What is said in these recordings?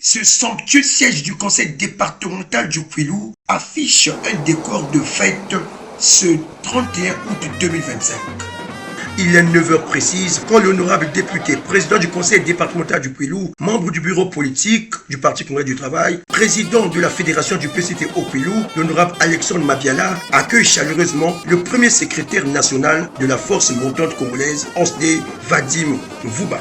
Ce somptueux siège du conseil départemental du Kouilou affiche un décor de fête ce 31 août 2025. Il est 9h précises quand l'honorable député, président du conseil départemental du Kouilou, membre du bureau politique du Parti Congolais du Travail, président de la fédération du PCT au Kouilou, l'honorable Alexandre Mabiala, accueille chaleureusement le premier secrétaire national de la force montante congolaise, OSD, Vadim Vouba.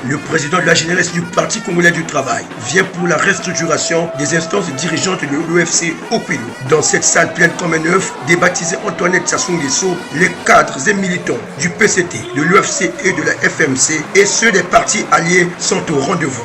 Le président de la jeunesse du Parti Congolais du Travail vient pour la restructuration des instances dirigeantes de l'UFC au Kouilou. Dans cette salle pleine comme un œuf, débaptisée Antoinette Sassou Nguesso, les cadres et militants du PCT, de l'UFC et de la FMC et ceux des partis alliés sont au rendez-vous.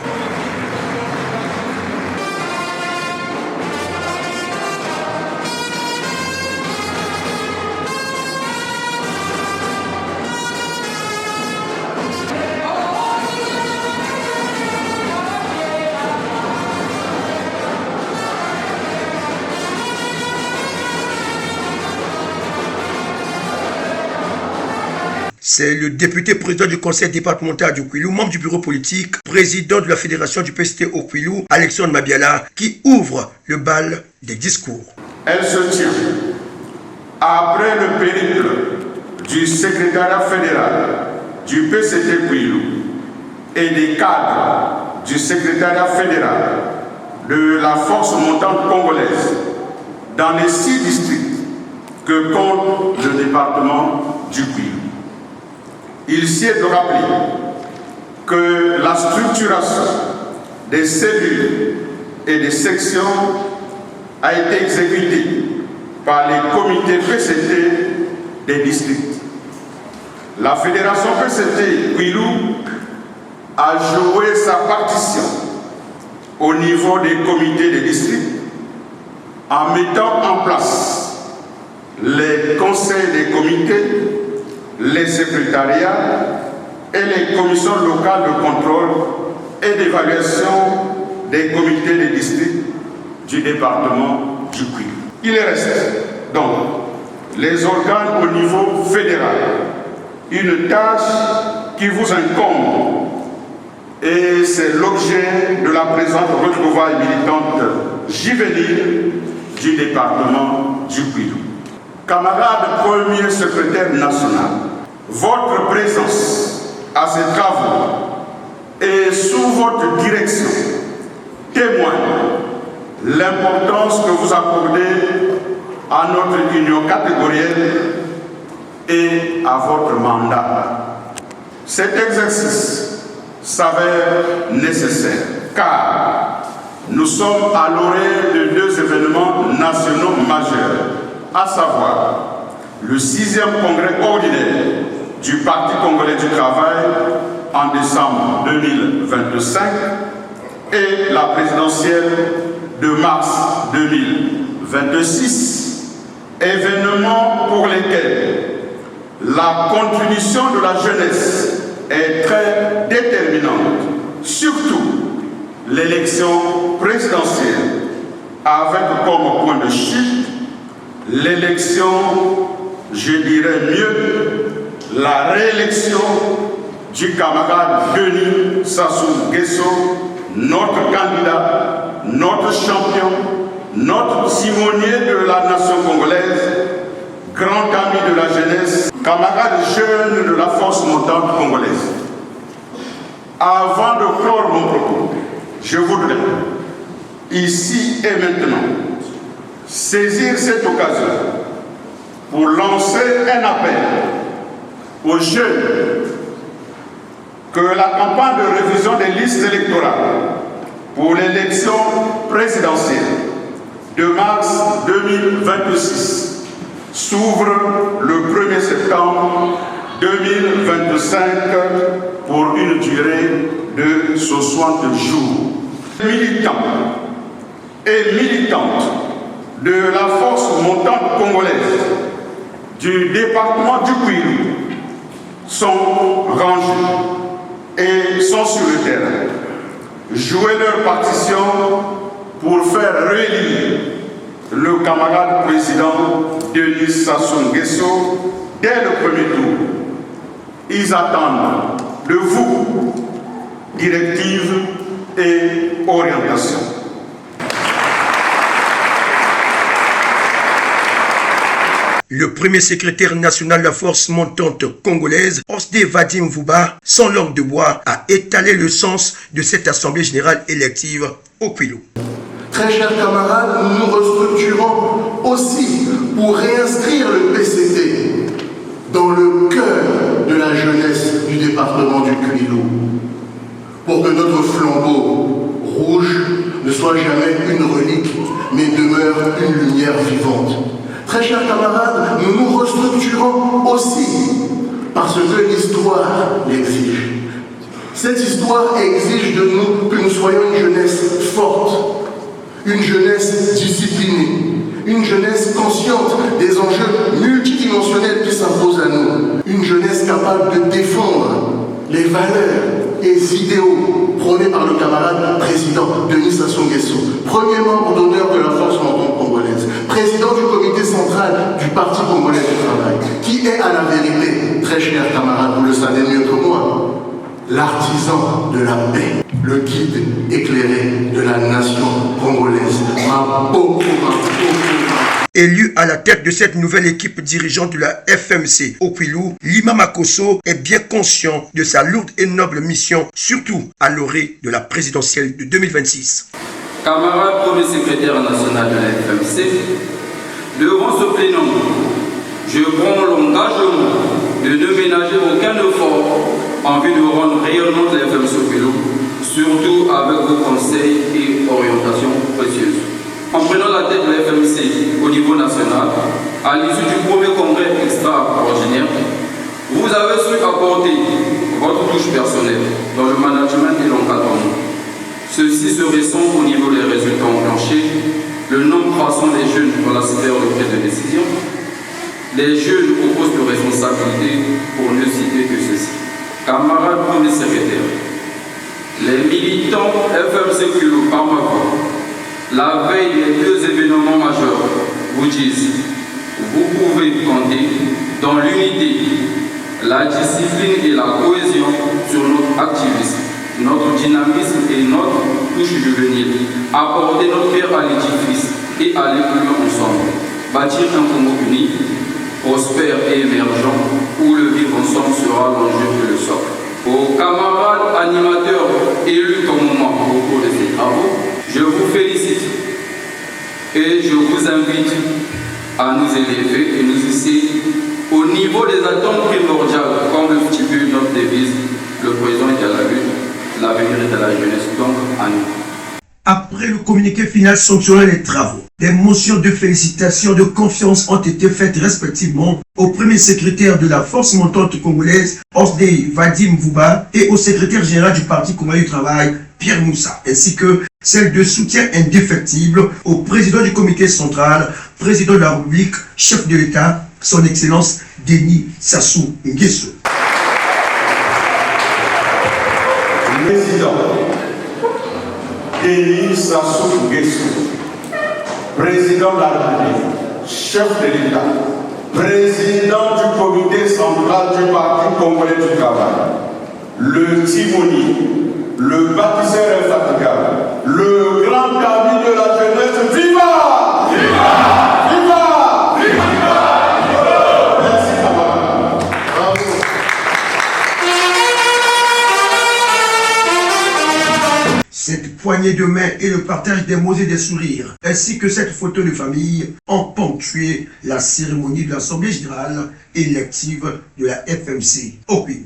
C'est le député président du conseil départemental du Kouilou, membre du bureau politique, président de la fédération du PCT au Kouilou, Alexandre Mabiala, qui ouvre le bal des discours. Elle se tient après le périple du secrétariat fédéral du PCT Kouilou et des cadres du secrétariat fédéral de la force montante congolaise dans les 6 districts que compte le département du Kouilou. Il sied de rappeler que la structuration des cellules et des sections a été exécutée par les comités PCT des districts. La fédération PCT Kouilou a joué sa partition au niveau des comités des districts en mettant en place les conseils des comités, les secrétariats et les commissions locales de contrôle et d'évaluation des comités des districts du département du Kouilou. Il reste donc les organes au niveau fédéral, une tâche qui vous incombe et c'est l'objet de la présente retrouvaille militante juvénile du département du Kouilou. Camarades premier secrétaire national, votre présence à ces travaux et sous votre direction témoigne l'importance que vous accordez à notre union catégorielle et à votre mandat. Cet exercice s'avère nécessaire car nous sommes à l'orée de 2 événements nationaux majeurs, à savoir le 6e congrès ordinaire du Parti Congolais du Travail en décembre 2025 et la présidentielle de mars 2026, événements pour lesquels la contribution de la jeunesse est très déterminante, surtout l'élection présidentielle avec comme point de chute l'élection, je dirais mieux, la réélection du camarade Denis Sassou Nguesso, notre candidat, notre champion, notre timonier de la nation congolaise, grand ami de la jeunesse, camarade jeune de la force montante congolaise. Avant de clore mon propos, je voudrais, ici et maintenant, saisir cette occasion pour lancer un appel aux jeunes que la campagne de révision des listes électorales pour l'élection présidentielle de mars 2026 s'ouvre le 1er septembre 2025 pour une durée de 60 jours. Militants et militantes de la force montante congolaise du département du Kwilu sont rangés et sont sur le terrain. Jouer leur partition pour faire réélire le camarade président Denis Sassou Nguesso dès le premier tour. Ils attendent de vous directives et orientations. Le premier secrétaire national de la force montante congolaise, Osdé Vadim Vouba, sans langue de bois, a étalé le sens de cette assemblée générale élective au Kwilu. Très chers camarades, nous nous restructurons aussi pour réinscrire le PCT dans le cœur de la jeunesse du département du Kwilu, pour que notre flambeau rouge ne soit jamais une relique, mais demeure une lumière vivante. Très chers camarades, nous nous restructurons aussi parce que l'histoire l'exige. Cette histoire exige de nous que nous soyons une jeunesse forte, une jeunesse disciplinée, une jeunesse consciente des enjeux multidimensionnels qui s'imposent à nous, une jeunesse capable de défendre les valeurs et les idéaux prônés par le camarade président Denis Sassou Nguesso, premier membre d'honneur de la force montante congolaise, président du comité central du Parti congolais du travail, qui est à la vérité, très chers camarades, vous le savez mieux que moi, l'artisan de la paix, le guide éclairé de la nation congolaise. Élu à la tête de cette nouvelle équipe dirigeante de la FMC au Kwilu, Lima Makosso est bien conscient de sa lourde et noble mission, surtout à l'orée de la présidentielle de 2026. Camarade premier secrétaire national de la FMC, devant ce plénum, je prends l'engagement de ne ménager aucun effort en vue de rendre rayonnante la FMC au Kwilu, surtout avec vos conseils et orientations précieuses. En prenant la tête de la FMC au niveau national, à l'issue du premier congrès extraordinaire, vous avez su apporter votre touche personnelle dans le management et l'encadrement. Ceci se ressent au niveau des résultats enclenchés, le nombre croissant des jeunes dans la sphère de prise de décision, les jeunes aux postes de responsabilité, pour ne citer que ceci. Camarades premier secrétaire, les militants FMC Kwilu par ma voix, la veille des deux événements majeurs, vous disent, vous pouvez compter dans l'unité, la discipline et la cohésion sur notre activisme, notre dynamisme et notre touche juvénile, apporter notre pierre à l'édifice et aller plus loin ensemble, bâtir un Congo uni, prospère et émergent, où le vivre ensemble sera l'enjeu et le socle. Aux camarades animateurs élus comme moi au cours de ces travaux, je vous félicite et je vous invite à nous élever et nous hisser au niveau des attentes primordiales, comme le stipule notre devise, le présent est à la lutte, l'avenir est à la jeunesse, donc à nous. Après le communiqué final sanctionnant les travaux, des motions de félicitations de confiance ont été faites respectivement au premier secrétaire de la force montante congolaise, Osdé Vadim Vouba, et au secrétaire général du Parti congolais du travail, Pierre Moussa, ainsi que celle de soutien indéfectible au président du comité central, président de la République, chef de l'État, son Excellence Denis Sassou Nguesso. Président Denis Sassou Nguesso, président de la République, chef de l'État, président du comité central du Parti congolais du travail, le timonier, le bâtisseur infatigable, le grand ami de la jeunesse, viva! Viva! Viva! Viva! Merci, camarade. Bravo. Cette poignée de main et le partage des mots et des sourires, ainsi que cette photo de famille, ont ponctué la cérémonie de l'Assemblée générale élective de la FMC au Kwilu.